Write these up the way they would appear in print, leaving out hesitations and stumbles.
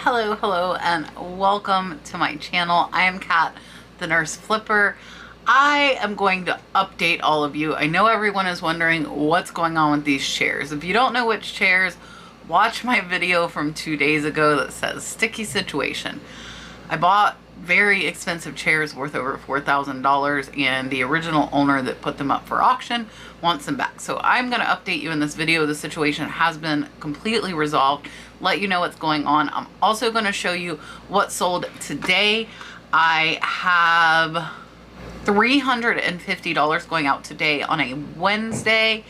Hello, and welcome to my channel. I am Kat, the Nurse Flipper. I am going to update all of you. I know everyone is wondering what's going on with these chairs. If you don't know which chairs, watch my video from 2 days ago that says sticky situation. I bought very expensive chairs worth over $4,000 and the original owner that put them up for auction wants them back. So I'm going to update you in this video. The situation has been completely resolved. Let you know what's going on. I'm also going to show you what sold today. I have $350 going out today on a Wednesday,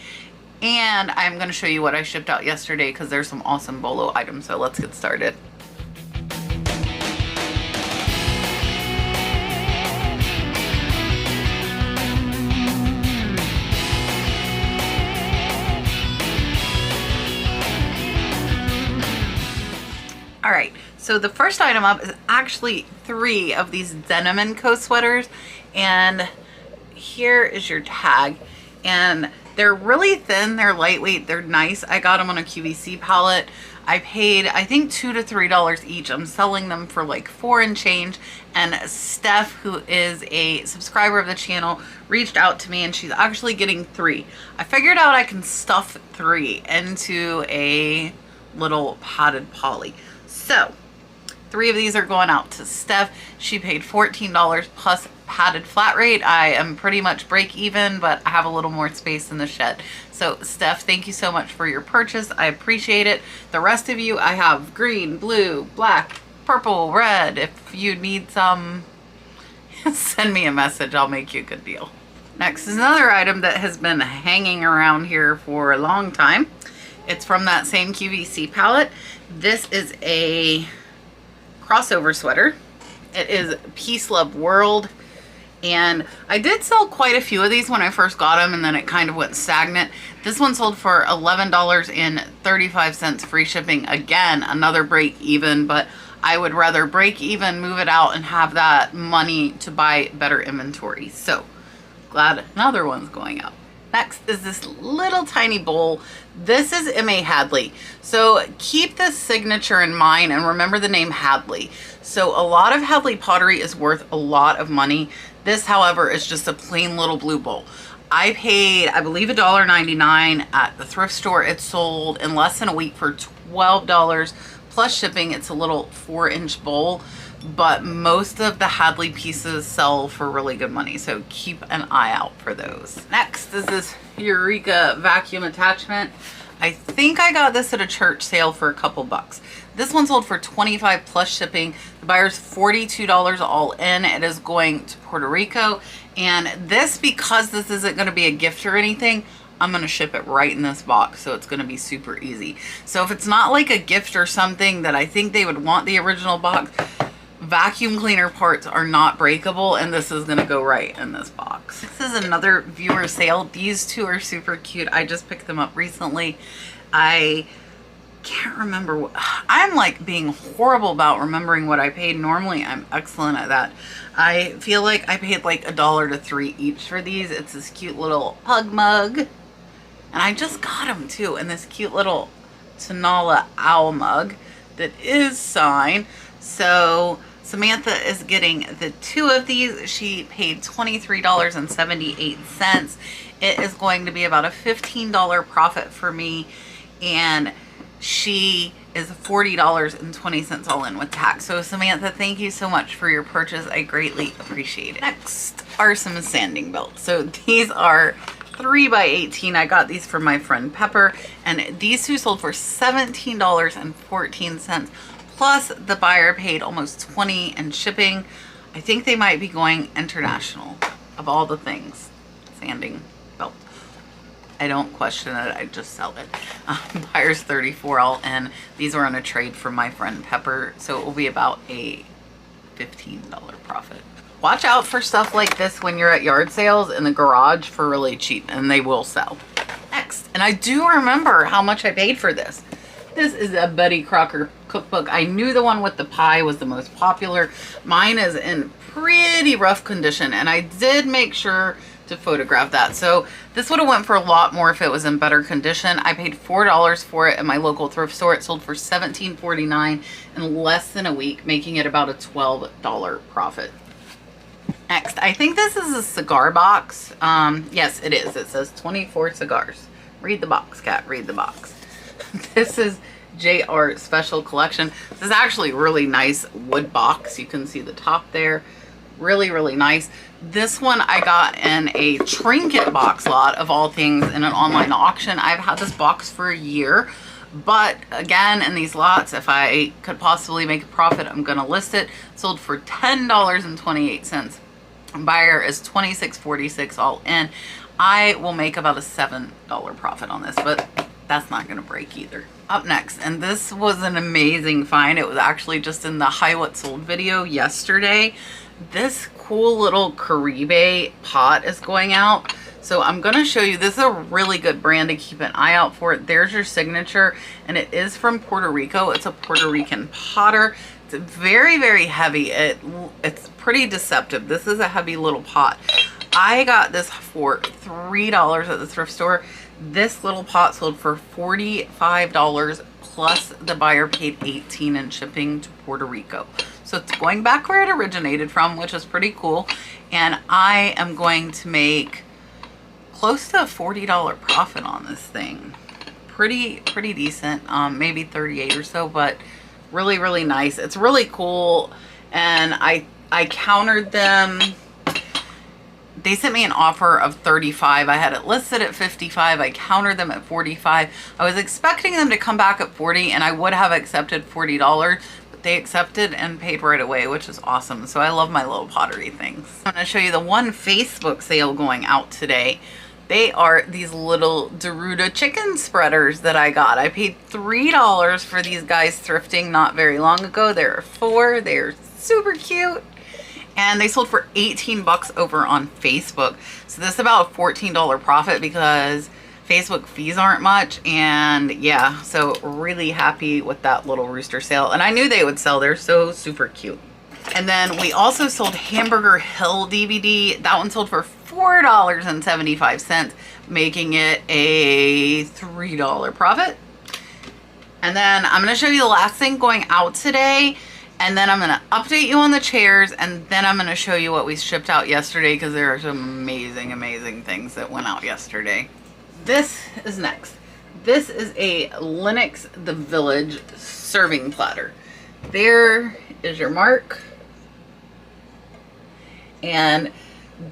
and I'm going to show you what I shipped out yesterday because there's some awesome bolo items. So let's get started. All right, so the first item up is actually 3 of these Denim & Co sweaters, and here is your tag. And they're really thin, they're lightweight, they're nice. I got them on a QVC pallet. I paid, I think, $2 to $3 each. I'm selling them for like $4 and change. And Steph, who is a subscriber of the channel, reached out to me and she's actually getting 3. I figured out I can stuff 3 into a little padded poly. So 3 of these are going out to Steph. She paid $14 plus padded flat rate. I am pretty much break even, but I have a little more space in the shed. So Steph, thank you so much for your purchase. I appreciate it. The rest of you, I have green, blue, black, purple, red. If you need some, send me a message. I'll make you a good deal. Next is another item that has been hanging around here for a long time. It's from that same QVC palette. This is a crossover sweater. It is Peace Love World. And I did sell quite a few of these when I first got them, and then it kind of went stagnant. This one sold for $11.35 free shipping. Again, another break even, but I would rather break even, move it out, and have that money to buy better inventory. So glad another one's going out. Next is this little tiny bowl. This is M.A. Hadley. So keep this signature in mind and remember the name Hadley. So a lot of Hadley pottery is worth a lot of money. This, however, is just a plain little blue bowl. I paid, I believe, $1.99 at the thrift store. It sold in less than a week for $12 plus shipping. It's a little 4-inch bowl, but most of the Hadley pieces sell for really good money, so keep an eye out for those. Next is this Eureka vacuum attachment. I think I got this at a church sale for a couple bucks. This one sold for $25 plus shipping. The buyer's $42 all in. It is going to Puerto Rico, and this, because this isn't going to be a gift or anything, I'm going to ship it right in this box, so it's going to be super easy. So if it's not like a gift or something that I think they would want the original box, vacuum cleaner parts are not breakable, and this is going to go right in this box. This is another viewer sale. These 2 are super cute. I just picked them up recently. I can't remember. I'm like being horrible about remembering what I paid. Normally I'm excellent at that. I feel like I paid like $1 to $3 each for these. It's this cute little hug mug, and I just got them too, in this cute little Tanala owl mug that is signed. So Samantha is getting the 2 of these. She paid $23.78. It is going to be about a $15 profit for me, and she is $40.20 all in with tax. So Samantha, thank you so much for your purchase. I greatly appreciate it. Next are some sanding belts. So these are 3x18. I got these from my friend Pepper, and these 2 sold for $17.14. Plus the buyer paid almost $20 in shipping. I think they might be going international, of all the things. Sanding belt. I don't question it, I just sell it. Buyer's $34 all in. These were on a trade from my friend Pepper, so it will be about a $15 profit. Watch out for stuff like this when you're at yard sales in the garage for really cheap, and they will sell. Next, and I do remember how much I paid for this. This is a Betty Crocker cookbook. I knew the one with the pie was the most popular. Mine is in pretty rough condition, and I did make sure to photograph that. So this would have went for a lot more if it was in better condition. I paid $4 for it at my local thrift store. It sold for $17.49 in less than a week, making it about a $12 profit. Next, I think this is a cigar box. Yes, it is. It says 24 cigars. Read the box, cat. Read the box. This is JR Special Collection. This is actually a really nice wood box. You can see the top there. Really, really nice. This one I got in a trinket box lot, of all things, in an online auction. I've had this box for a year, but again, in these lots, if I could possibly make a profit, I'm going to list it. Sold for $10.28. Buyer is $26.46 all in. I will make about a $7 profit on this, but that's not going to break either. Up next, and this was an amazing find. It was actually just in the High What Sold video yesterday. This cool little Caribe pot is going out. So I'm going to show you, this is a really good brand to keep an eye out for. There's your signature, and it is from Puerto Rico. It's a Puerto Rican potter. It's very, very heavy. It's pretty deceptive. This is a heavy little pot. I got this for $3 at the thrift store. This little pot sold for $45 plus the buyer paid $18 in shipping to Puerto Rico. So it's going back where it originated from, which is pretty cool. And I am going to make close to a $40 profit on this thing. Pretty decent, maybe 38 or so, but really, really nice. It's really cool. And I countered them. They sent me an offer of 35. I had it listed at 55. I countered them at 45. I was expecting them to come back at 40, and I would have accepted $40, but they accepted and paid right away, which is awesome. So I love my little pottery things. I'm going to show you the one Facebook sale going out today. They are these little Deruta chicken spreaders that I got. I paid $3 for these guys thrifting not very long ago. There are 4. They're super cute. And they sold for 18 bucks over on Facebook. So this is about a $14 profit because Facebook fees aren't much. And yeah, so really happy with that little rooster sale. And I knew they would sell. They're so super cute. And then we also sold Hamburger Hill DVD. That one sold for $4.75, making it a $3 profit. And then I'm going to show you the last thing going out today. And then I'm going to update you on the chairs, and then I'm going to show you what we shipped out yesterday, because there are some amazing, amazing things that went out yesterday. This is next. This is a Lennox The Village serving platter. There is your mark. And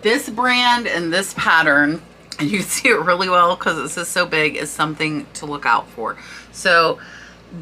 this brand and this pattern, and you can see it really well because this is so big, is something to look out for. So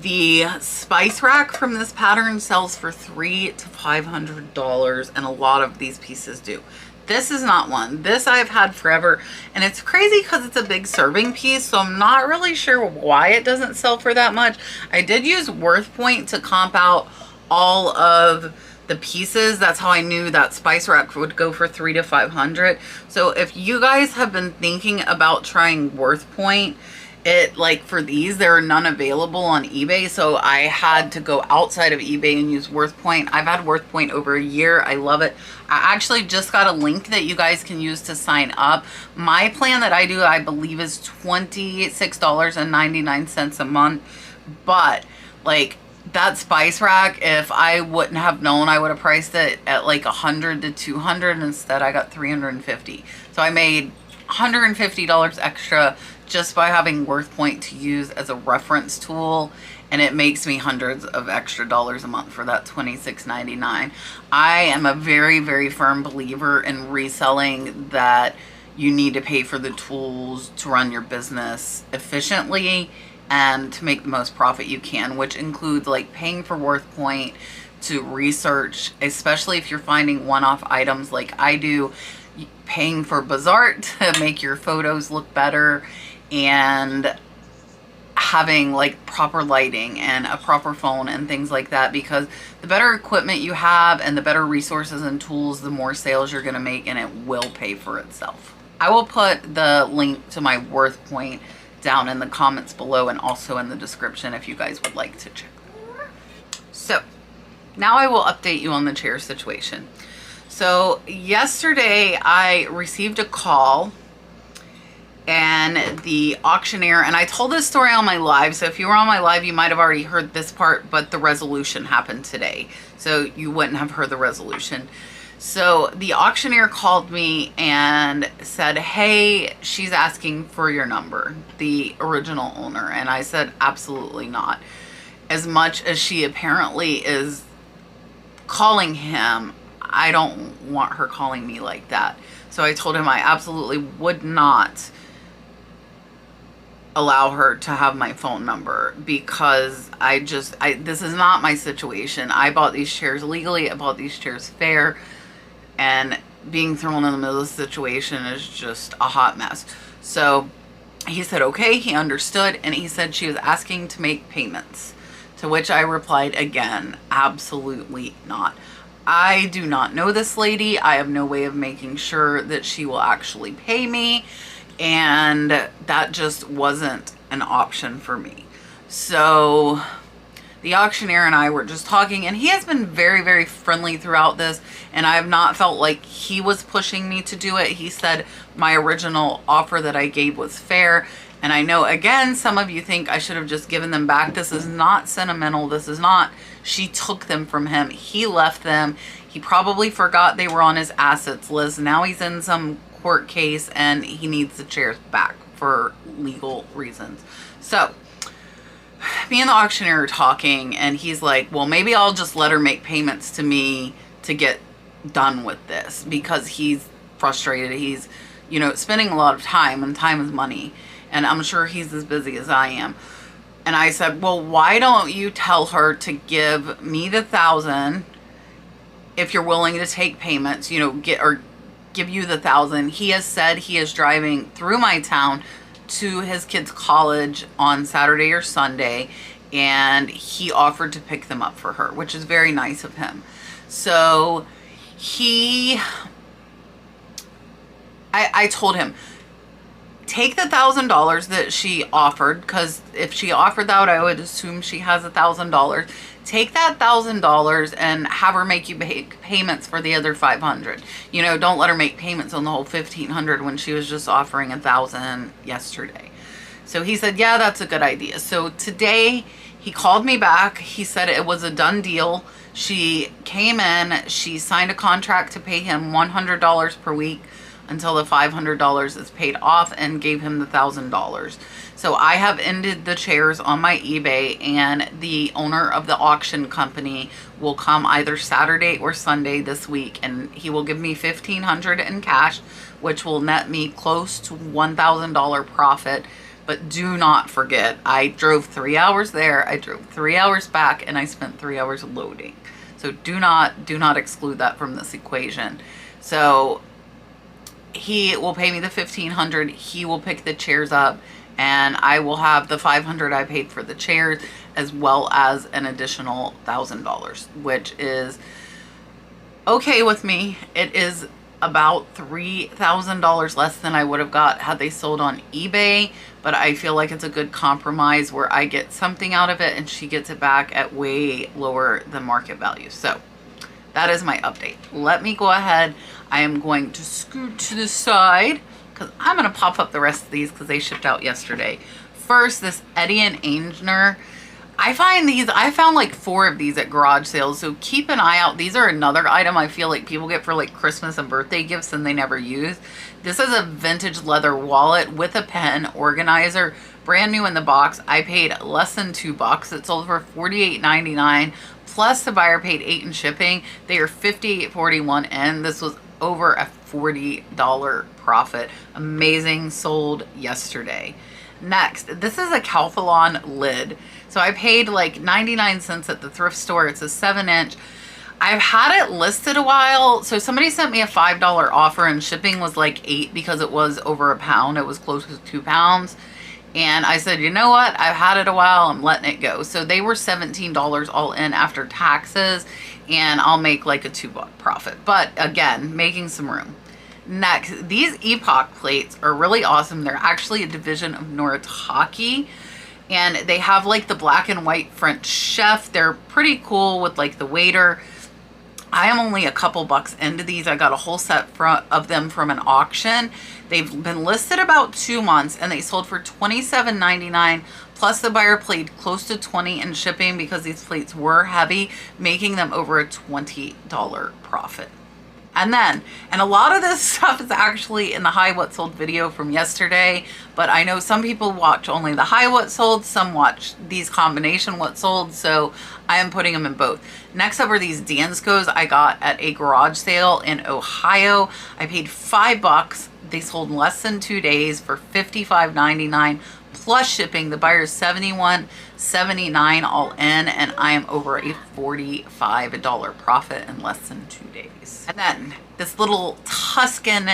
the spice rack from this pattern sells for $300 to $500, and a lot of these pieces do. This is not one. This I've had forever, and it's crazy because it's a big serving piece, so I'm not really sure why it doesn't sell for that much. I did use Worth Point to comp out all of the pieces. That's how I knew that spice rack would go for $300 to $500. So if you guys have been thinking about trying Worth Point, like for these, there are none available on eBay, so I had to go outside of eBay and use Worth Point. I've had Worth Point over a year. I love it. I actually just got a link that you guys can use to sign up. My plan that I do, I believe, is $26.99 a month, but like that spice rack, if I wouldn't have known, I would have priced it at like $100 to $200. Instead, I got $350. So I made $150 extra just by having Worth Point to use as a reference tool, and it makes me hundreds of extra dollars a month for that $26.99. I am a very, very firm believer in reselling, that you need to pay for the tools to run your business efficiently and to make the most profit you can, which includes like paying for Worth Point, to research, especially if you're finding one-off items like I do, paying for Bazaar to make your photos look better, and having like proper lighting and a proper phone and things like that, because the better equipment you have and the better resources and tools, the more sales you're going to make, and it will pay for itself. I will put the link to my Worth Point down in the comments below, and also in the description if you guys would like to check. So now I will update you on the chair situation. So yesterday I received a call, and the auctioneer, and I told this story on my live, so if you were on my live you might have already heard this part, but the resolution happened today, so you wouldn't have heard the resolution. So the auctioneer called me and said, hey, she's asking for your number, the original owner. And I said, absolutely not. As much as she apparently is calling him, I don't want her calling me like that. So I told him I absolutely would not allow her to have my phone number, because this is not my situation. I bought these chairs legally. I bought these chairs fair, and being thrown in the middle of the situation is just a hot mess. So he said, okay, he understood. And he said she was asking to make payments, to which I replied again, absolutely not. I do not know this lady. I have no way of making sure that she will actually pay me. And that just wasn't an option for me. So the auctioneer and I were just talking, and he has been very, very friendly throughout this, and I have not felt like he was pushing me to do it. He said my original offer that I gave was fair. And I know, again, some of you think I should have just given them back. This is not sentimental. This is not, she took them from him. He left them. He probably forgot they were on his assets list. Now he's in some court case and he needs the chairs back for legal reasons. So me and the auctioneer are talking, and he's like, well, maybe I'll just let her make payments to me to get done with this, because he's frustrated. He's, you know, spending a lot of time, and time is money. And I'm sure he's as busy as I am. And I said, well, why don't you tell her to give me the $1,000 if you're willing to take payments, you know, give you the $1,000. He has said he is driving through my town to his kids' college on Saturday or Sunday, and he offered to pick them up for her, which is very nice of him. So I told him, take the $1,000 that she offered, because if she offered that, I would assume she has $1,000. Take that $1,000 and have her make you payments for the other $500. You know, don't let her make payments on the whole $1,500 when she was just offering $1,000 yesterday. So he said, yeah, that's a good idea. So today he called me back. He said it was a done deal. She came in, she signed a contract to pay him $100 per week until the $500 is paid off, and gave him the $1,000. So I have ended the chairs on my eBay, and the owner of the auction company will come either Saturday or Sunday this week, and he will give me $1,500 in cash, which will net me close to $1,000 profit. But do not forget, I drove 3 hours there, I drove 3 hours back, and I spent 3 hours loading. So do not exclude that from this equation. So he will pay me the $1,500. He will pick the chairs up, and I will have the $500 I paid for the chairs, as well as an additional $1,000, which is okay with me. It is about $3,000 less than I would have got had they sold on eBay, but I feel like it's a good compromise where I get something out of it and she gets it back at way lower than market value. So that is my update. Let me go ahead. I am going to scoot to the side, because I'm going to pop up the rest of these because they shipped out yesterday. First, this Eddie and Angner. I found like 4 of these at garage sales, so keep an eye out. These are another item I feel like people get for like Christmas and birthday gifts and they never use. This is a vintage leather wallet with a pen organizer, brand new in the box. I paid less than $2. It sold for $48.99, plus the buyer paid $8 in shipping. They are $58.41, and this was over a $40 profit. Amazing, sold yesterday. Next, this is a Calphalon lid. So I paid like 99 cents at the thrift store. It's a 7-inch. I've had it listed a while. So somebody sent me a $5 offer, and shipping was like $8 because it was over a pound. It was close to 2 pounds. And I said, you know what? I've had it a while. I'm letting it go. So they were $17 all in after taxes, and I'll make like a $2 profit. But again, making some room. Next, these Epoch plates are really awesome. They're actually a division of North Hockey, and they have like the black and white French chef. They're pretty cool with like the waiter. I am only a couple bucks into these. I got a whole set of them from an auction. They've been listed about 2 months and they sold for $27.99. Plus the buyer paid close to $20 in shipping because these plates were heavy, making them over a $20 profit. And a lot of this stuff is actually in the high what sold video from yesterday, but I know some people watch only the high what sold, some watch these combination what sold, so I am putting them in both. Next up are these Danskos I got at a garage sale in Ohio. I paid $5. They sold in less than 2 days for $55.99 plus shipping. The buyer's $71.79 all in, and I am over a $45 profit in less than 2 days. And then this little Tuscan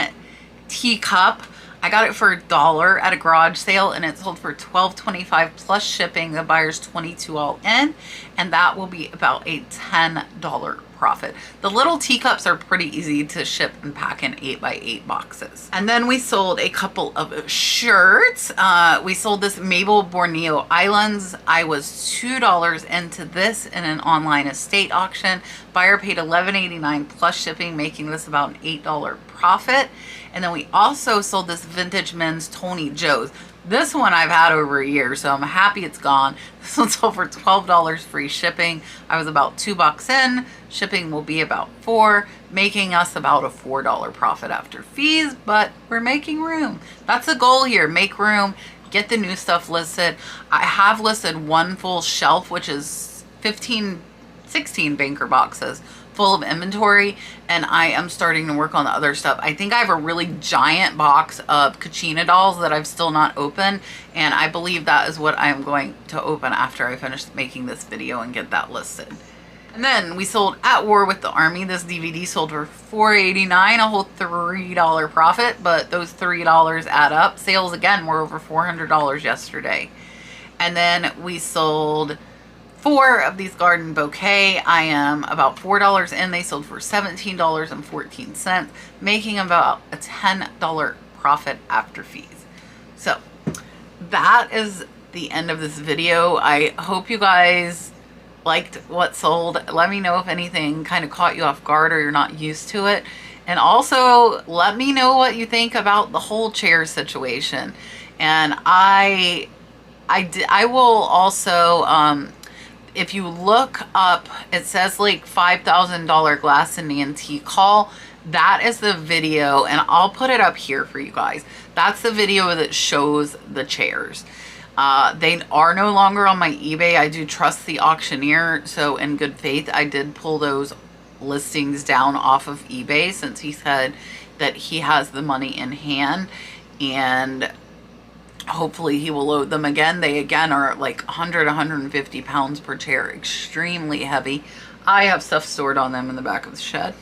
teacup, I got it for $1 at a garage sale and it sold for $12.25 plus shipping. The buyer's $22 all in, and that will be about a $10 profit. The little teacups are pretty easy to ship and pack in 8x8 boxes. And then we sold a couple of shirts. We sold this Mabel Borneo Islands. I was $2 into this in an online estate auction. Buyer paid $11.89 plus shipping, making this about an $8 profit. And then we also sold this vintage men's Tony Joe's. This one I've had over a year, so I'm happy it's gone. This one sold for $12 free shipping. I was about $2 in. Shipping will be about $4, making us about a $4 profit after fees, but we're making room. That's the goal here, make room, get the new stuff listed. I have listed one full shelf, which is 16 banker boxes full of inventory, and I am starting to work on the other stuff. I think I have a really giant box of Kachina dolls that I've still not opened, and I believe that is what I'm going to open after I finish making this video and get that listed. And then we sold At War with the Army. This DVD sold for $4.89, a whole $3 profit, but those $3 add up. Sales again were over $400 yesterday. And then we sold 4 of these garden bouquet. I am about $4 in. They sold for $17.14, making about a $10 profit after fees. So that is the end of this video. I hope you guys liked what sold. Let me know if anything kind of caught you off guard or you're not used to it. And also let me know what you think about the whole chair situation. And I will also, if you look up, it says like $5,000 glass and antique haul. That is the video, and I'll put it up here for you guys. That's the video that shows the chairs. They are no longer on my eBay. I do trust the auctioneer, so in good faith, I did pull those listings down off of eBay since he said that he has the money in hand, and hopefully he will load them again. They again are like 150 pounds per chair, extremely heavy. I have stuff stored on them in the back of the shed,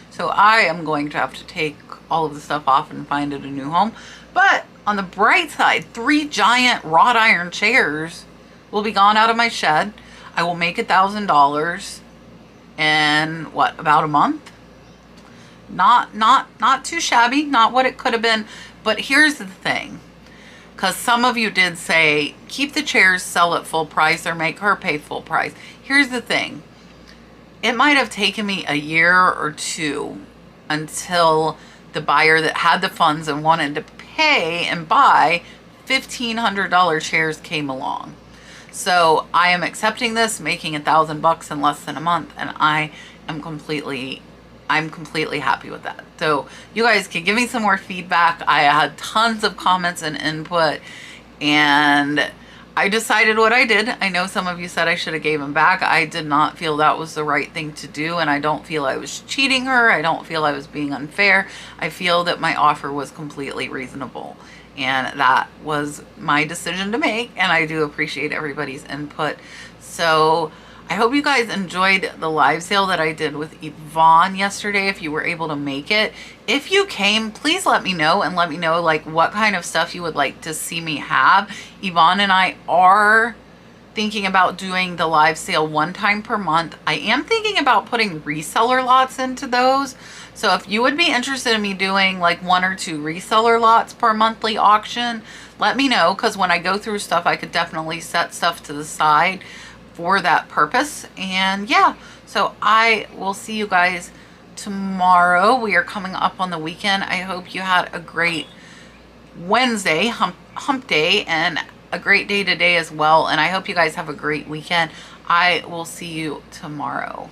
so I am going to have to take all of the stuff off and find it a new home. But on the bright side, 3 giant wrought iron chairs will be gone out of my shed. I will make $1,000 in what, about a month? Not too shabby, not what it could have been. But here's the thing, because some of you did say keep the chairs, sell at full price, or make her pay full price. Here's the thing, it might have taken me a year or 2 until the buyer that had the funds and wanted to pay and buy $1,500 chairs came along. So I am accepting this, making $1,000 in less than a month, and I'm completely happy with that. So you guys can give me some more feedback. I had tons of comments and input, and I decided what I did. I know some of you said I should have gave them back. I did not feel that was the right thing to do, and I don't feel I was cheating her. I don't feel I was being unfair. I feel that my offer was completely reasonable, and that was my decision to make, and I do appreciate everybody's input. So I hope you guys enjoyed the live sale that I did with Yvonne yesterday, if you were able to make it. If you came, please let me know, and let me know like what kind of stuff you would like to see me have. Yvonne and I are thinking about doing the live sale 1 time per month. I am thinking about putting reseller lots into those. So if you would be interested in me doing like 1 or 2 reseller lots per monthly auction, let me know, because when I go through stuff, I could definitely set stuff to the side for that purpose. And yeah, So I will see you guys tomorrow. We are coming up on the weekend. I hope you had a great Wednesday, hump day, and a great day today as well. And I hope you guys have a great weekend. I will see you tomorrow.